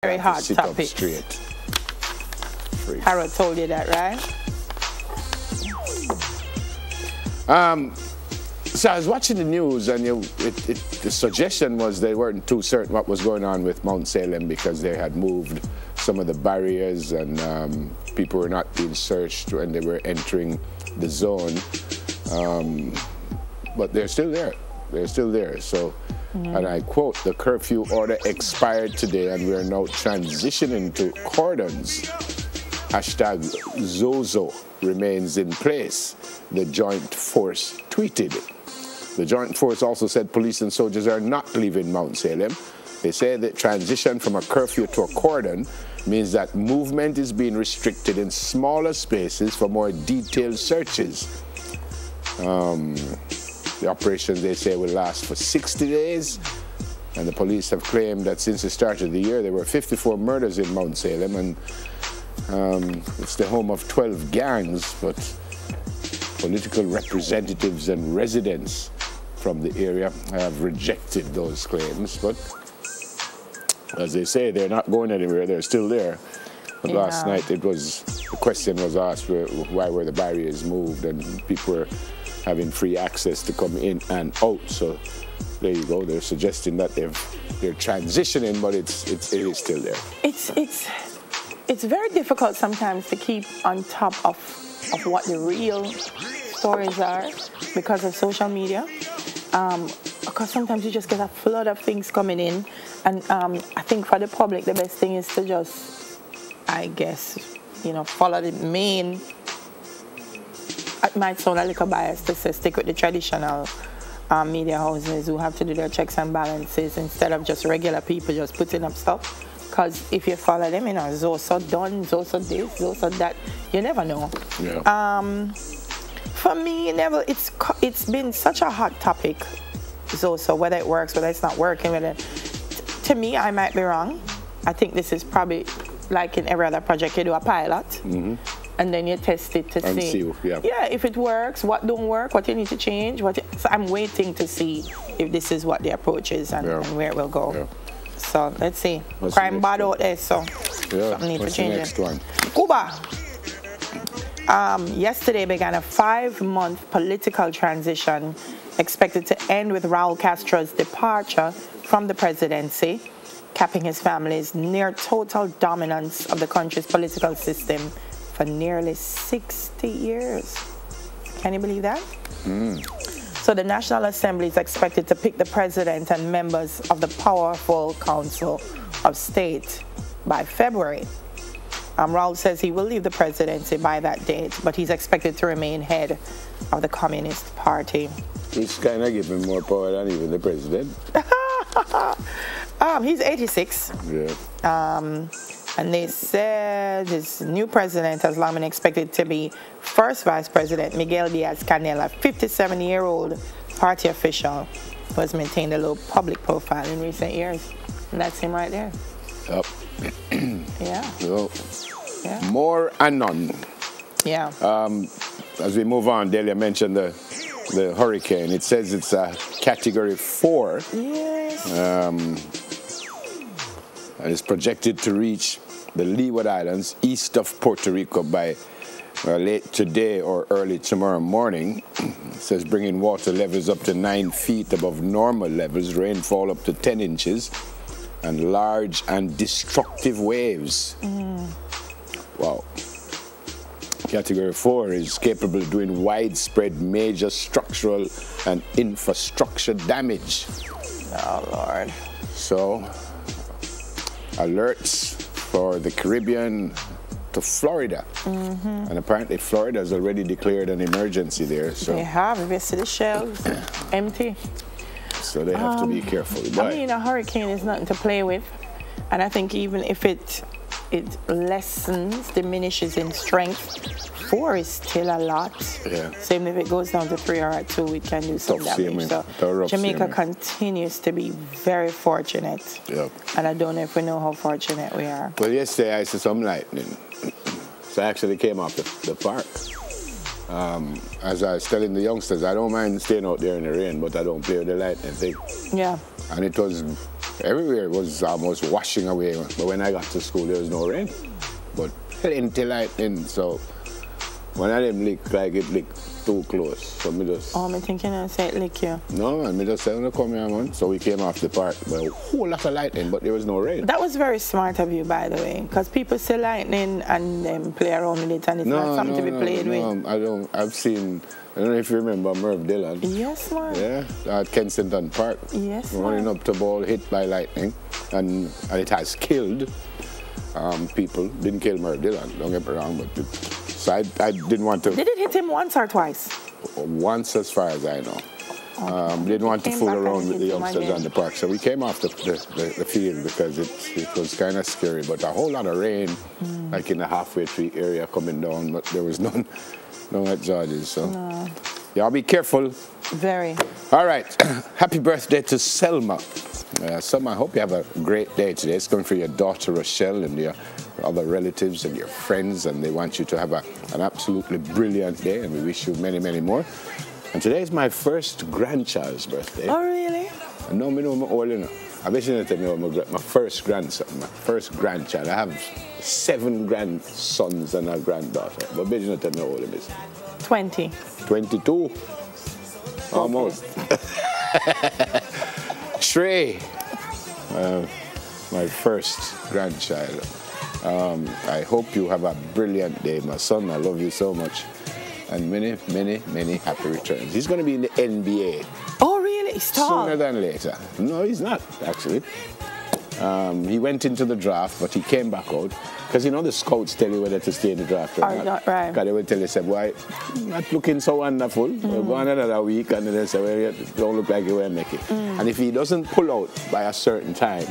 Very hot sit topic. Up straight. Freak. Harold told you that, right? So I was watching the news, and the suggestion was they weren't too certain what was going on with Mount Salem because they had moved some of the barriers, and people were not being searched when they were entering the zone. But they're still there. They're still there. So, and I quote, "The curfew order expired today, and we are now transitioning to cordons. Hashtag Zozo remains in place," the Joint Force tweeted. The Joint Force also said police and soldiers are not leaving Mount Salem. They say that transition from a curfew to a cordon means that movement is being restricted in smaller spaces for more detailed searches. The operations, they say, will last for 60 days. And the police have claimed that since the start of the year, there were 54 murders in Mount Salem, and it's the home of 12 gangs, but political representatives and residents from the area have rejected those claims. But as they say, they're not going anywhere. They're still there. But last night, the question was asked, why were the barriers moved, and people were having free access to come in and out. So there you go. They're suggesting that they're transitioning, but it is still there. It's very difficult sometimes to keep on top of what the real stories are because of social media. Because sometimes you just get a flood of things coming in, and I think for the public, the best thing is to just, I guess, follow the main. It might sound a little biased to say stick with the traditional media houses who have to do their checks and balances instead of just regular people just putting up stuff. Because if you follow them, Zoso done, Zoso this, Zoso that, you never know. Yeah. For me, it's been such a hot topic, Zoso, whether it works, whether it's not working. To me, I might be wrong. I think this is probably like in every other project, you do a pilot. And then you test it to see if it works, what don't work, what you need to change. So I'm waiting to see if this is what the approach is and where it will go. Yeah. So let's see. Crime bad out there, so something needs to change. Next one? Cuba. Yesterday began a 5-month political transition expected to end with Raul Castro's departure from the presidency, capping his family's near total dominance of the country's political system for nearly 60 years. Can you believe that? So the National Assembly is expected to pick the president and members of the powerful Council of State by February. Raul says he will leave the presidency by that date, but he's expected to remain head of the Communist Party. He's kind of giving more power than even the president. He's 86. Yeah. And they said his new president has long been expected to be first vice president, Miguel Diaz-Canel, a 57-year-old party official who has maintained a low public profile in recent years. And that's him right there. Yep. Yeah. So, more anon. Yeah. As we move on, Delia mentioned the hurricane. It says it's a Category 4. Yes. And it's projected to reach the Leeward Islands east of Puerto Rico by late today or early tomorrow morning. It says bringing water levels up to 9 feet above normal levels, rainfall up to 10 inches, and large and destructive waves. Wow. Category 4 is capable of doing widespread major structural and infrastructure damage. Oh, Lord. So, alerts for the Caribbean to Florida. And apparently Florida has already declared an emergency there. So They have. If you see the shelves, empty. So they have to be careful. I mean, a hurricane is nothing to play with. And I think even if it lessens, diminishes in strength, 4 is still a lot. Yeah. So even if it goes down to 3 or 2, it can do some damage. So Jamaica continues to be very fortunate. Yep. And I don't know if we know how fortunate we are. Well, yesterday I saw some lightning. So I actually came off the park. As I was telling the youngsters, I don't mind staying out there in the rain, but I don't play with the lightning thing. Yeah. And it was everywhere was almost washing away. But when I got to school, there was no rain, but plenty lightning. So one of them lick like it licked too close. So me just... Oh, I'm thinking I said lick you. No, man, me just said, come here, man. So we came off the park, but a whole lot of lightning, but there was no rain. That was very smart of you, by the way, because people see lightning and play around with it, and it's not something to be played with. I don't know if you remember Merv Dillon. Yes, man. Yeah, at Kensington Park. Yes, man. Running up to ball, hit by lightning, and it has killed people. Didn't kill Merv Dillon, don't get me wrong, but so I didn't want to... Did it hit him once or twice? Once, as far as I know. Didn't want to fool around with the youngsters on the park, so we came off the field because it was kind of scary. But a whole lot of rain, like in the halfway tree area coming down, but there was none at George's. So y'all be careful. Very. All right. Happy birthday to Selma. Selma, I hope you have a great day today. It's going for your daughter Rochelle and your other relatives and your friends, and they want you to have an absolutely brilliant day, and we wish you many, many more. And today is my first grandchild's birthday. Oh, really? No, me know my old, you know. I bet you know my first grandson, my first grandchild. I have 7 grandsons and a granddaughter. But I bet you know how old it is. 20. 22. Almost. Shrey, my first grandchild. I hope you have a brilliant day, my son. I love you so much. And many, many, many happy returns. He's going to be in the NBA. Oh, really? He's tall. Sooner than later. No, he's not, actually. He went into the draft, but he came back out. Because, you know, the scouts tell you whether to stay in the draft or not. Right. Because they will tell you, say, boy, not looking so wonderful. We'll go on another week, and then they say, well, you don't look like you will make it. And if he doesn't pull out by a certain time,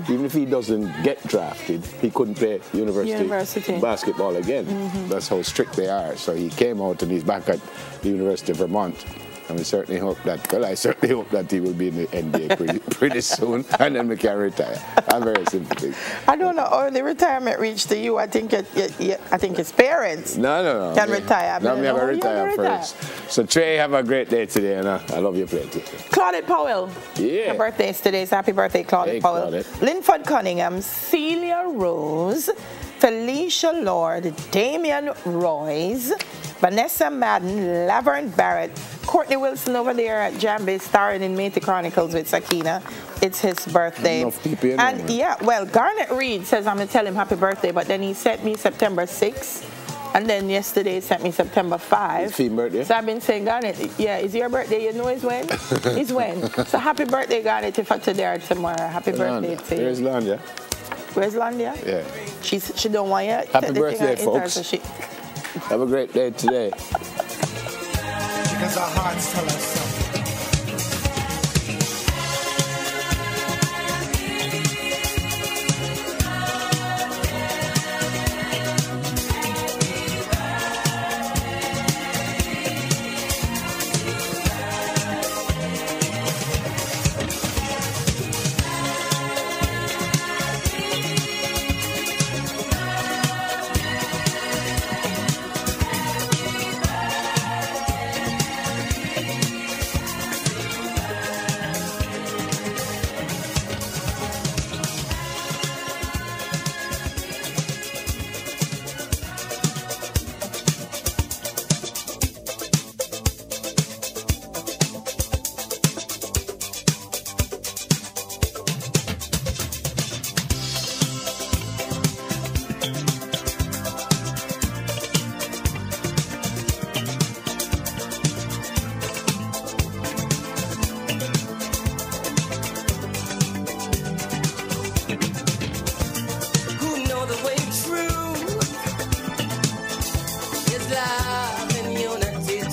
even if he doesn't get drafted, he couldn't play university basketball again. That's how strict they are. So he came out, and he's back at the University of Vermont. And we certainly hope that, well, I certainly hope that he will be in the NBA pretty soon, and then we can retire. I'm very sympathetic. I don't know how the retirement reached to you. I think his parents can retire. No, me have a retire first. So Trey, have a great day today, and I love your play too. Claudette Powell. Yeah. Her birthday is today. So happy birthday, Claudette Powell. Claudette. Linford Cunningham, Celia Rose, Felicia Lord, Damian Royce, Vanessa Madden, Laverne Barrett, Courtney Wilson over there at Jambi, starring in Métis Chronicles with Sakina. It's his birthday. And yeah, well, Garnet Reed says I'm going to tell him happy birthday, but then he sent me September 6th. And then yesterday he sent me September 5. It's his birthday. So I've been saying, Garnet, yeah, is your birthday? You know it's when? It's when. So happy birthday, Garnet, if I today or tomorrow. Happy birthday to you. Where's Landia? Where's Landia? Yeah. She don't want you. Happy birthday, folks. Have a great day today. Because our hearts tell us something.